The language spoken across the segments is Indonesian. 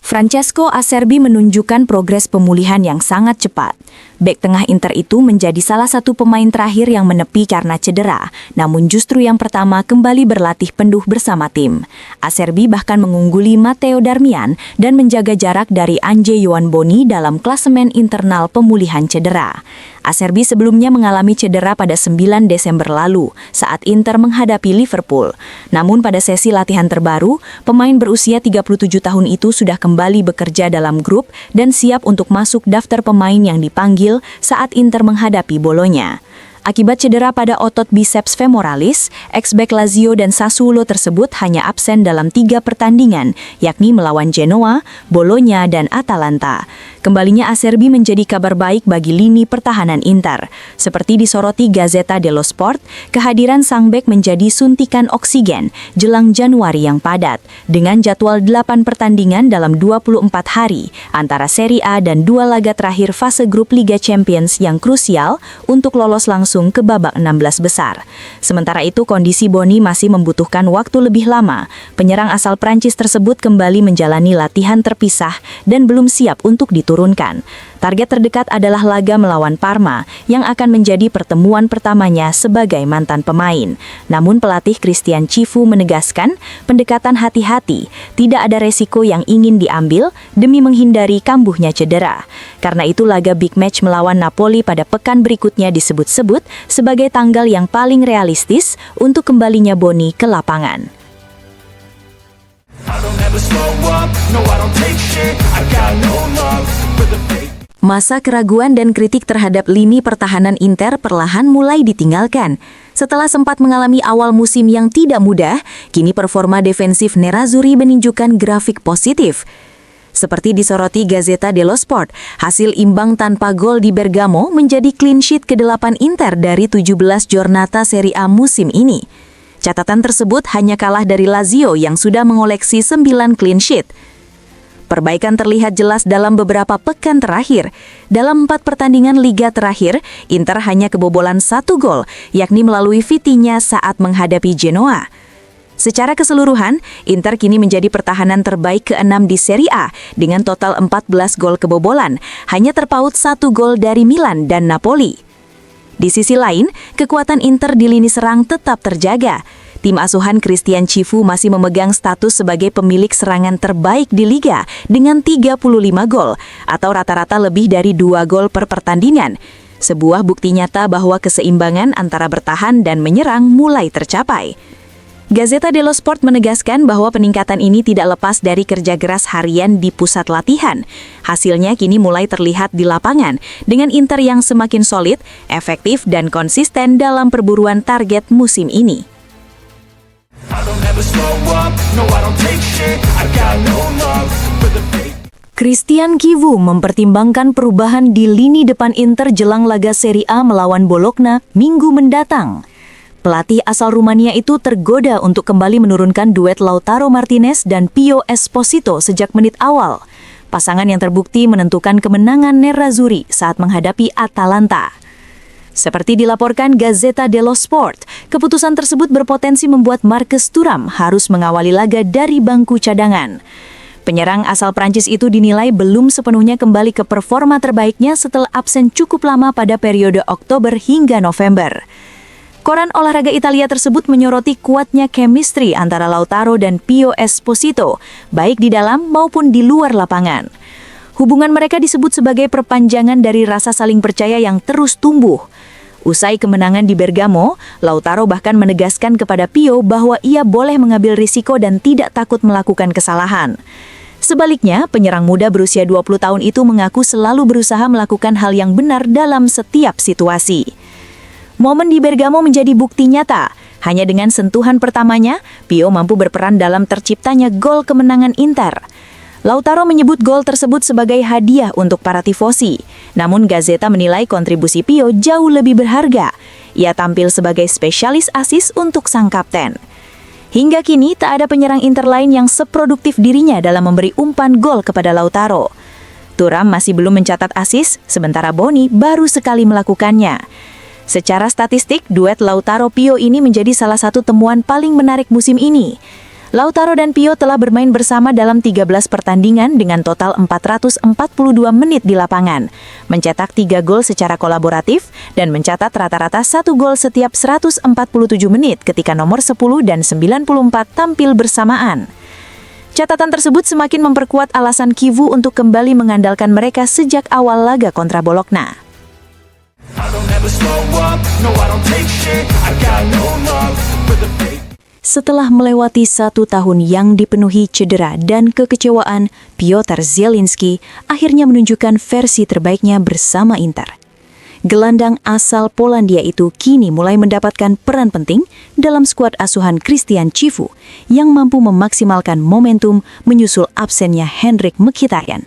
Francesco Acerbi menunjukkan progres pemulihan yang sangat cepat. Bek tengah Inter itu menjadi salah satu pemain terakhir yang menepi karena cedera, namun justru yang pertama kembali berlatih penuh bersama tim. Acerbi bahkan mengungguli Matteo Darmian dan menjaga jarak dari Ange Ioanboni dalam klasemen internal pemulihan cedera. Acerbi sebelumnya mengalami cedera pada 9 Desember lalu saat Inter menghadapi Liverpool. Namun pada sesi latihan terbaru, pemain berusia 37 tahun itu sudah kembali bekerja dalam grup dan siap untuk masuk daftar pemain yang dipanggil saat Inter menghadapi Bolonya. Akibat cedera pada otot biceps femoralis, ex-bek Lazio dan Sassuolo tersebut hanya absen dalam 3 pertandingan, yakni melawan Genoa, Bolonya, dan Atalanta. Kembalinya Acerbi menjadi kabar baik bagi lini pertahanan Inter. Seperti disoroti Gazzetta dello Sport, kehadiran sang bek menjadi suntikan oksigen jelang Januari yang padat, dengan jadwal 8 pertandingan dalam 24 hari, antara Serie A dan 2 laga terakhir fase grup Liga Champions yang krusial untuk lolos langsung ke babak 16 besar. Sementara itu, kondisi Boni masih membutuhkan waktu lebih lama. Penyerang asal Prancis tersebut kembali menjalani latihan terpisah dan belum siap untuk diturunkan. Target terdekat adalah laga melawan Parma yang akan menjadi pertemuan pertamanya sebagai mantan pemain. Namun pelatih Christian Cifu menegaskan pendekatan hati-hati, tidak ada resiko yang ingin diambil demi menghindari kambuhnya cedera. Karena itu laga big match melawan Napoli pada pekan berikutnya disebut-sebut sebagai tanggal yang paling realistis untuk kembalinya Boni ke lapangan. Masa keraguan dan kritik terhadap lini pertahanan Inter perlahan mulai ditinggalkan. Setelah sempat mengalami awal musim yang tidak mudah, kini performa defensif Nerazzurri menunjukkan grafik positif. Seperti disoroti Gazzetta dello Sport, hasil imbang tanpa gol di Bergamo menjadi clean sheet ke-8 Inter dari 17 giornata Serie A musim ini. Catatan tersebut hanya kalah dari Lazio yang sudah mengoleksi 9 clean sheet. Perbaikan terlihat jelas dalam beberapa pekan terakhir. Dalam 4 pertandingan Liga terakhir, Inter hanya kebobolan 1 gol, yakni melalui Vitinha saat menghadapi Genoa. Secara keseluruhan, Inter kini menjadi pertahanan terbaik ke-6 di Serie A dengan total 14 gol kebobolan, hanya terpaut 1 gol dari Milan dan Napoli. Di sisi lain, kekuatan Inter di lini serang tetap terjaga. Tim asuhan Christian Cifu masih memegang status sebagai pemilik serangan terbaik di Liga dengan 35 gol atau rata-rata lebih dari 2 gol per pertandingan. Sebuah bukti nyata bahwa keseimbangan antara bertahan dan menyerang mulai tercapai. Gazzetta dello Sport menegaskan bahwa peningkatan ini tidak lepas dari kerja keras harian di pusat latihan. Hasilnya kini mulai terlihat di lapangan dengan Inter yang semakin solid, efektif, dan konsisten dalam perburuan target musim ini. Christian Chivu mempertimbangkan perubahan di lini depan Inter jelang laga Serie A melawan Bologna minggu mendatang. Pelatih asal Rumania itu tergoda untuk kembali menurunkan duet Lautaro Martinez dan Pio Esposito sejak menit awal. Pasangan yang terbukti menentukan kemenangan Nerazzurri saat menghadapi Atalanta. Seperti dilaporkan Gazzetta dello Sport, keputusan tersebut berpotensi membuat Marcus Thuram harus mengawali laga dari bangku cadangan. Penyerang asal Prancis itu dinilai belum sepenuhnya kembali ke performa terbaiknya setelah absen cukup lama pada periode Oktober hingga November. Koran olahraga Italia tersebut menyoroti kuatnya chemistry antara Lautaro dan Pio Esposito, baik di dalam maupun di luar lapangan. Hubungan mereka disebut sebagai perpanjangan dari rasa saling percaya yang terus tumbuh. Usai kemenangan di Bergamo, Lautaro bahkan menegaskan kepada Pio bahwa ia boleh mengambil risiko dan tidak takut melakukan kesalahan. Sebaliknya, penyerang muda berusia 20 tahun itu mengaku selalu berusaha melakukan hal yang benar dalam setiap situasi. Momen di Bergamo menjadi bukti nyata. Hanya dengan sentuhan pertamanya, Pio mampu berperan dalam terciptanya gol kemenangan Inter. Lautaro menyebut gol tersebut sebagai hadiah untuk para tifosi. Namun Gazzetta menilai kontribusi Pio jauh lebih berharga. Ia tampil sebagai spesialis asis untuk sang kapten. Hingga kini tak ada penyerang Inter lain yang seproduktif dirinya dalam memberi umpan gol kepada Lautaro. Thuram masih belum mencatat asis, sementara Boni baru sekali melakukannya. Secara statistik, duet Lautaro-Pio ini menjadi salah satu temuan paling menarik musim ini. Lautaro dan Pio telah bermain bersama dalam 13 pertandingan dengan total 442 menit di lapangan, mencetak 3 gol secara kolaboratif, dan mencatat rata-rata 1 gol setiap 147 menit ketika nomor 10 dan 94 tampil bersamaan. Catatan tersebut semakin memperkuat alasan Kivu untuk kembali mengandalkan mereka sejak awal laga kontra Bologna. Setelah melewati 1 tahun yang dipenuhi cedera dan kekecewaan, Piotr Zielinski akhirnya menunjukkan versi terbaiknya bersama Inter. Gelandang asal Polandia itu kini mulai mendapatkan peran penting dalam skuad asuhan Christian Chivu yang mampu memaksimalkan momentum menyusul absennya Henryk Mkhitaryan.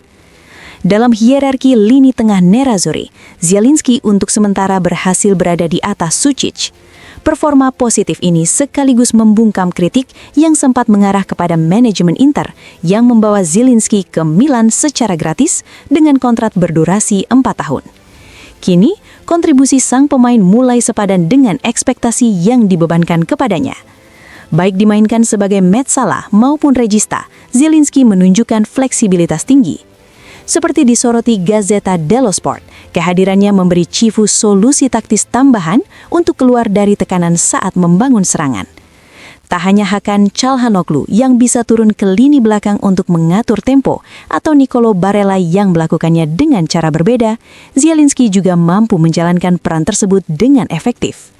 Dalam hierarki lini tengah Nerazzurri, Zielinski untuk sementara berhasil berada di atas Sučić. Performa positif ini sekaligus membungkam kritik yang sempat mengarah kepada manajemen Inter yang membawa Zielinski ke Milan secara gratis dengan kontrak berdurasi 4 tahun. Kini, kontribusi sang pemain mulai sepadan dengan ekspektasi yang dibebankan kepadanya. Baik dimainkan sebagai Metsala maupun Regista, Zielinski menunjukkan fleksibilitas tinggi. Seperti disoroti Gazzetta dello Sport, kehadirannya memberi Chivu solusi taktis tambahan untuk keluar dari tekanan saat membangun serangan. Tak hanya Hakan Çalhanoğlu yang bisa turun ke lini belakang untuk mengatur tempo, atau Nicolo Barella yang melakukannya dengan cara berbeda, Zielinski juga mampu menjalankan peran tersebut dengan efektif.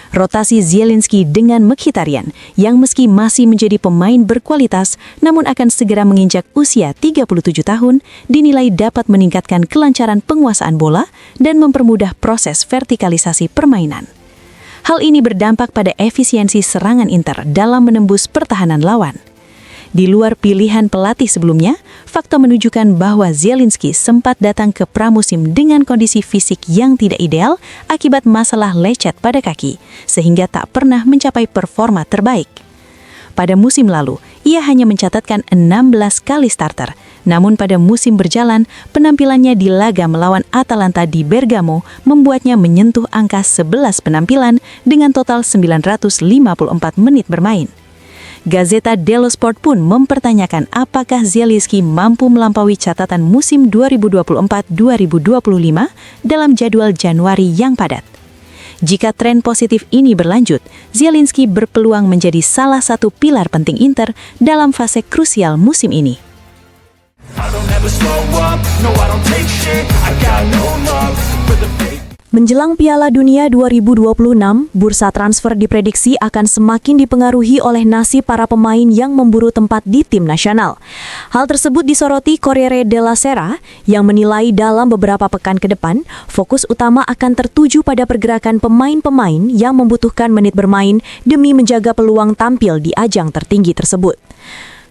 Rotasi Zielinski dengan Mkhitaryan yang meski masih menjadi pemain berkualitas namun akan segera menginjak usia 37 tahun dinilai dapat meningkatkan kelancaran penguasaan bola dan mempermudah proses vertikalisasi permainan. Hal ini berdampak pada efisiensi serangan Inter dalam menembus pertahanan lawan. Di luar pilihan pelatih sebelumnya, fakta menunjukkan bahwa Zielinski sempat datang ke pramusim dengan kondisi fisik yang tidak ideal akibat masalah lecet pada kaki, sehingga tak pernah mencapai performa terbaik. Pada musim lalu, ia hanya mencatatkan 16 kali starter, namun pada musim berjalan, penampilannya di laga melawan Atalanta di Bergamo membuatnya menyentuh angka 11 penampilan dengan total 954 menit bermain. Gazzetta dello Sport pun mempertanyakan apakah Zielinski mampu melampaui catatan musim 2024-2025 dalam jadwal Januari yang padat. Jika tren positif ini berlanjut, Zielinski berpeluang menjadi salah satu pilar penting Inter dalam fase krusial musim ini. Menjelang Piala Dunia 2026, bursa transfer diprediksi akan semakin dipengaruhi oleh nasib para pemain yang memburu tempat di tim nasional. Hal tersebut disoroti Corriere della Sera yang menilai dalam beberapa pekan ke depan, fokus utama akan tertuju pada pergerakan pemain-pemain yang membutuhkan menit bermain demi menjaga peluang tampil di ajang tertinggi tersebut.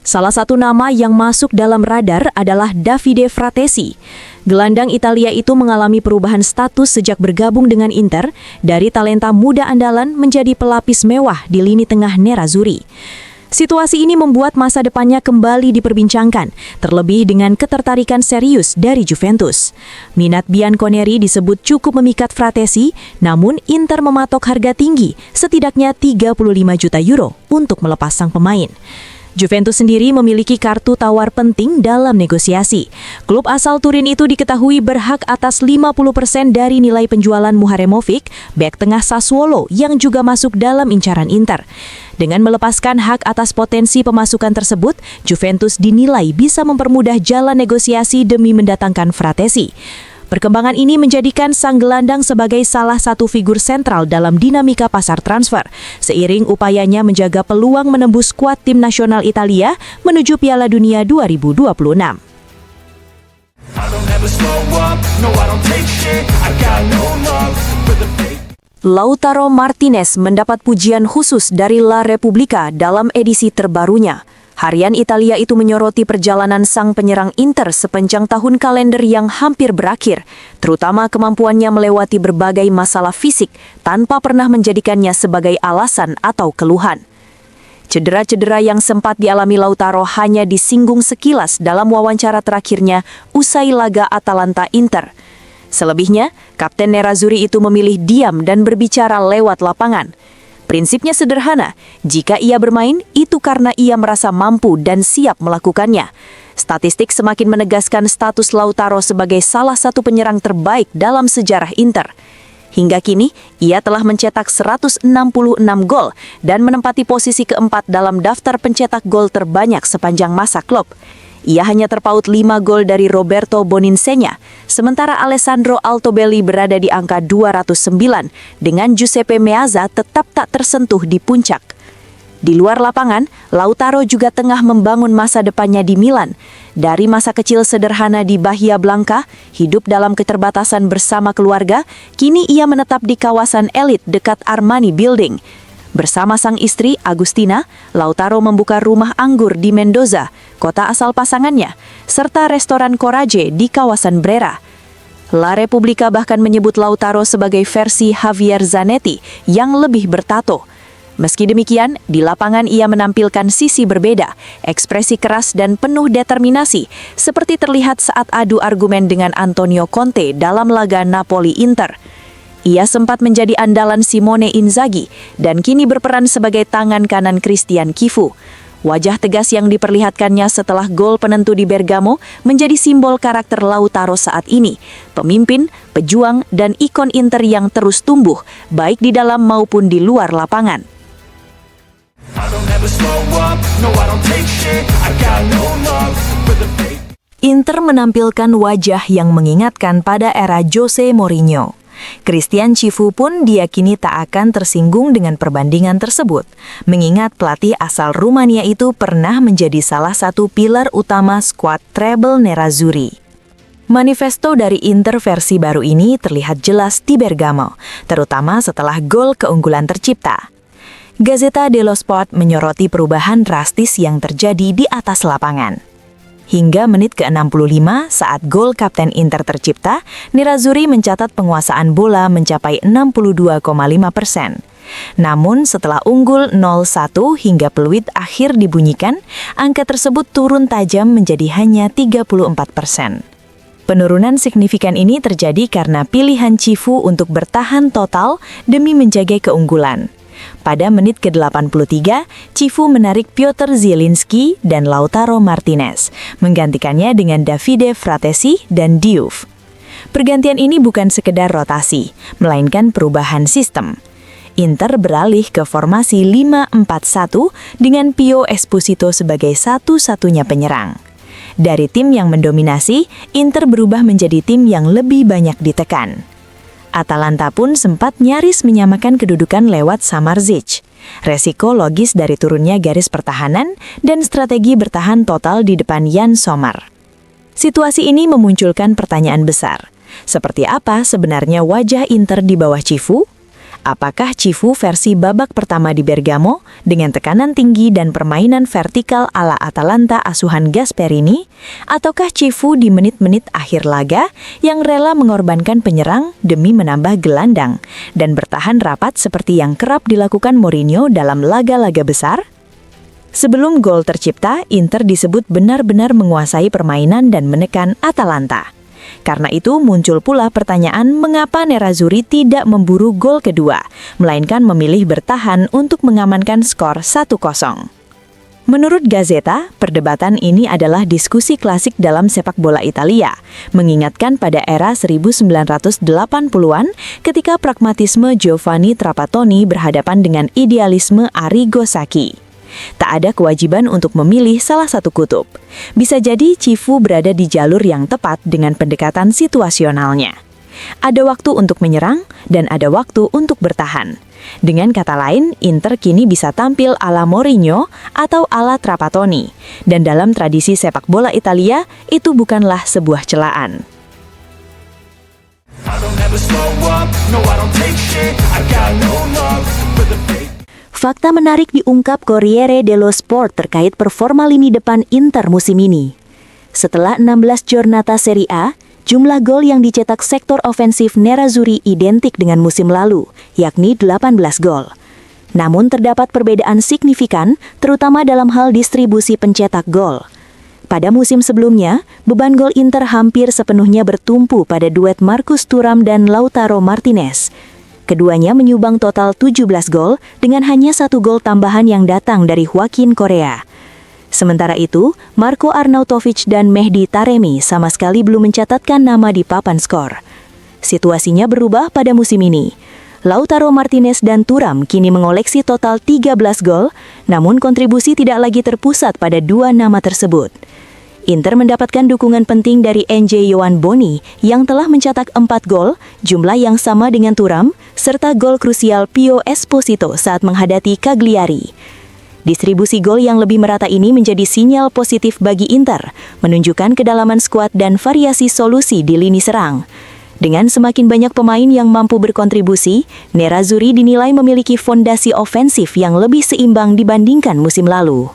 Salah satu nama yang masuk dalam radar adalah Davide Fratesi. Gelandang Italia itu mengalami perubahan status sejak bergabung dengan Inter, dari talenta muda andalan menjadi pelapis mewah di lini tengah Nerazzurri. Situasi ini membuat masa depannya kembali diperbincangkan, terlebih dengan ketertarikan serius dari Juventus. Minat Bianconeri disebut cukup memikat Fratesi, namun Inter mematok harga tinggi, setidaknya 35 juta euro untuk melepas sang pemain. Juventus sendiri memiliki kartu tawar penting dalam negosiasi. Klub asal Turin itu diketahui berhak atas 50% dari nilai penjualan Muharemovic, bek tengah Sassuolo yang juga masuk dalam incaran Inter. Dengan melepaskan hak atas potensi pemasukan tersebut, Juventus dinilai bisa mempermudah jalan negosiasi demi mendatangkan Fratesi. Perkembangan ini menjadikan sang gelandang sebagai salah satu figur sentral dalam dinamika pasar transfer, seiring upayanya menjaga peluang menembus skuad tim nasional Italia menuju Piala Dunia 2026. Lautaro Martinez mendapat pujian khusus dari La Repubblica dalam edisi terbarunya. Harian Italia itu menyoroti perjalanan sang penyerang Inter sepanjang tahun kalender yang hampir berakhir, terutama kemampuannya melewati berbagai masalah fisik tanpa pernah menjadikannya sebagai alasan atau keluhan. Cedera-cedera yang sempat dialami Lautaro hanya disinggung sekilas dalam wawancara terakhirnya usai laga Atalanta Inter. Selebihnya, Kapten Nerazzurri itu memilih diam dan berbicara lewat lapangan. Prinsipnya sederhana, jika ia bermain, itu karena ia merasa mampu dan siap melakukannya. Statistik semakin menegaskan status Lautaro sebagai salah satu penyerang terbaik dalam sejarah Inter. Hingga kini, ia telah mencetak 166 gol dan menempati posisi keempat dalam daftar pencetak gol terbanyak sepanjang masa klub. Ia hanya terpaut 5 gol dari Roberto Boninsegna, sementara Alessandro Altobelli berada di angka 209, dengan Giuseppe Meazza tetap tak tersentuh di puncak. Di luar lapangan, Lautaro juga tengah membangun masa depannya di Milan. Dari masa kecil sederhana di Bahia Blanca, hidup dalam keterbatasan bersama keluarga, kini ia menetap di kawasan elit dekat Armani Building. Bersama sang istri, Agustina, Lautaro membuka rumah anggur di Mendoza, kota asal pasangannya, serta restoran Coraje di kawasan Brera. La Repubblica bahkan menyebut Lautaro sebagai versi Javier Zanetti yang lebih bertato. Meski demikian, di lapangan ia menampilkan sisi berbeda, ekspresi keras dan penuh determinasi, seperti terlihat saat adu argumen dengan Antonio Conte dalam laga Napoli-Inter. Ia sempat menjadi andalan Simone Inzaghi dan kini berperan sebagai tangan kanan Christian Chifu. Wajah tegas yang diperlihatkannya setelah gol penentu di Bergamo menjadi simbol karakter Lautaro saat ini, pemimpin, pejuang, dan ikon Inter yang terus tumbuh, baik di dalam maupun di luar lapangan. Inter menampilkan wajah yang mengingatkan pada era Jose Mourinho. Christian Chifu pun diyakini tak akan tersinggung dengan perbandingan tersebut, mengingat pelatih asal Rumania itu pernah menjadi salah satu pilar utama skuad treble Nerazzurri. Manifesto dari Inter versi baru ini terlihat jelas di Bergamo, terutama setelah gol keunggulan tercipta. Gazzetta dello Sport menyoroti perubahan drastis yang terjadi di atas lapangan. Hingga menit ke-65 saat gol Kapten Inter tercipta, Nerazzurri mencatat penguasaan bola mencapai 62,5%. Namun setelah unggul 0-1 hingga peluit akhir dibunyikan, angka tersebut turun tajam menjadi hanya 34%. Penurunan signifikan ini terjadi karena pilihan Chifu untuk bertahan total demi menjaga keunggulan. Pada menit ke-83, Chifu menarik Piotr Zielinski dan Lautaro Martinez, menggantikannya dengan Davide Fratesi dan Diouf. Pergantian ini bukan sekedar rotasi, melainkan perubahan sistem. Inter beralih ke formasi 5-4-1 dengan Pio Esposito sebagai satu-satunya penyerang. Dari tim yang mendominasi, Inter berubah menjadi tim yang lebih banyak ditekan. Atalanta pun sempat nyaris menyamakan kedudukan lewat Samardžić. Resiko logis dari turunnya garis pertahanan dan strategi bertahan total di depan Jan Sommer. Situasi ini memunculkan pertanyaan besar. Seperti apa sebenarnya wajah Inter di bawah Chifu? Apakah Chifu versi babak pertama di Bergamo dengan tekanan tinggi dan permainan vertikal ala Atalanta asuhan Gasperini? Ataukah Chifu di menit-menit akhir laga yang rela mengorbankan penyerang demi menambah gelandang dan bertahan rapat seperti yang kerap dilakukan Mourinho dalam laga-laga besar? Sebelum gol tercipta, Inter disebut benar-benar menguasai permainan dan menekan Atalanta. Karena itu muncul pula pertanyaan mengapa Nerazzurri tidak memburu gol kedua, melainkan memilih bertahan untuk mengamankan skor 1-0. Menurut Gazzetta, perdebatan ini adalah diskusi klasik dalam sepak bola Italia, mengingatkan pada era 1980-an ketika pragmatisme Giovanni Trapattoni berhadapan dengan idealisme Arrigo Sacchi. Tak ada kewajiban untuk memilih salah satu kutub. Bisa jadi Chifu berada di jalur yang tepat dengan pendekatan situasionalnya. Ada waktu untuk menyerang dan ada waktu untuk bertahan. Dengan kata lain, Inter kini bisa tampil ala Mourinho atau ala Trapattoni. Dan dalam tradisi sepak bola Italia, itu bukanlah sebuah celaan. Fakta menarik diungkap Corriere dello Sport terkait performa lini depan Inter musim ini. Setelah 16 giornata Serie A, jumlah gol yang dicetak sektor ofensif Nerazzurri identik dengan musim lalu, yakni 18 gol. Namun terdapat perbedaan signifikan, terutama dalam hal distribusi pencetak gol. Pada musim sebelumnya, beban gol Inter hampir sepenuhnya bertumpu pada duet Marcus Thuram dan Lautaro Martinez. Keduanya menyumbang total 17 gol dengan hanya 1 gol tambahan yang datang dari Joaquin Correa. Sementara itu, Marco Arnautovic dan Mehdi Taremi sama sekali belum mencatatkan nama di papan skor. Situasinya berubah pada musim ini. Lautaro Martinez dan Thuram kini mengoleksi total 13 gol, namun kontribusi tidak lagi terpusat pada 2 nama tersebut. Inter mendapatkan dukungan penting dari NJ Yohan Boni yang telah mencetak 4 gol, jumlah yang sama dengan Thuram, serta gol krusial Pio Esposito saat menghadapi Cagliari. Distribusi gol yang lebih merata ini menjadi sinyal positif bagi Inter, menunjukkan kedalaman skuad dan variasi solusi di lini serang. Dengan semakin banyak pemain yang mampu berkontribusi, Nerazzurri dinilai memiliki fondasi ofensif yang lebih seimbang dibandingkan musim lalu.